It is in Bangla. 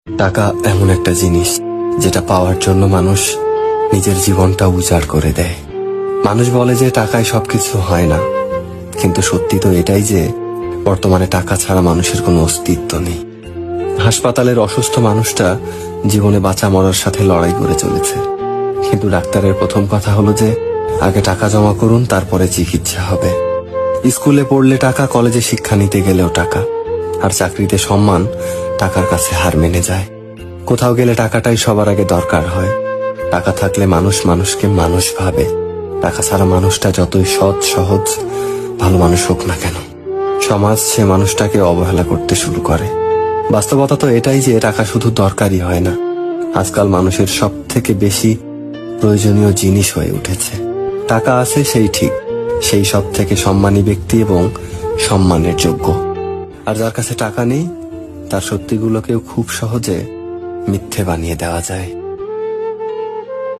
টাকা এমন একটা জিনিস যেটা পাওয়ার জন্য মানুষ নিজের জীবনটা উজাড় করে দেয়। মানুষ বলে যে টাকায় সবকিছু হয় না, কিন্তু সত্যি তো এটাই যে বর্তমানে টাকা ছাড়া মানুষের কোনো অস্তিত্ব নেই। হাসপাতালের অসুস্থ মানুষটা জীবনে বাঁচা মরার সাথে লড়াই করে চলেছে, কিন্তু ডাক্তারের প্রথম কথা হলো যে আগে টাকা জমা করুন, তারপরে চিকিৎসা হবে। স্কুলে পড়লে টাকা, কলেজে শিক্ষা নিতে গেলেও টাকা, আর চাকরিতে সম্মান টাকার কাছে হার মেনে যায়। কোথাও গেলে টাকাটাই সবার আগে দরকার হয়। টাকা থাকলে মানুষ মানুষকে মানুষ ভাবে। টাকা ছাড়া মানুষটা যতই সৎ সহজ ভালো মানুষ হোক না কেন, সমাজ সে মানুষটাকে অবহেলা করতে শুরু করে। বাস্তবতা তো এটাই যে টাকা শুধু দরকারই হয় না, আজকাল মানুষের সব থেকে বেশি প্রয়োজনীয় জিনিস হয়ে উঠেছে। টাকা আছে সেই ঠিক, সেই সব থেকে সম্মানী ব্যক্তি এবং সম্মানের যোগ্য। আর যার কাছে টাকা নেই, তার সত্যিগুলোকেও খুব সহজে মিথ্যে বানিয়ে দেওয়া যায়।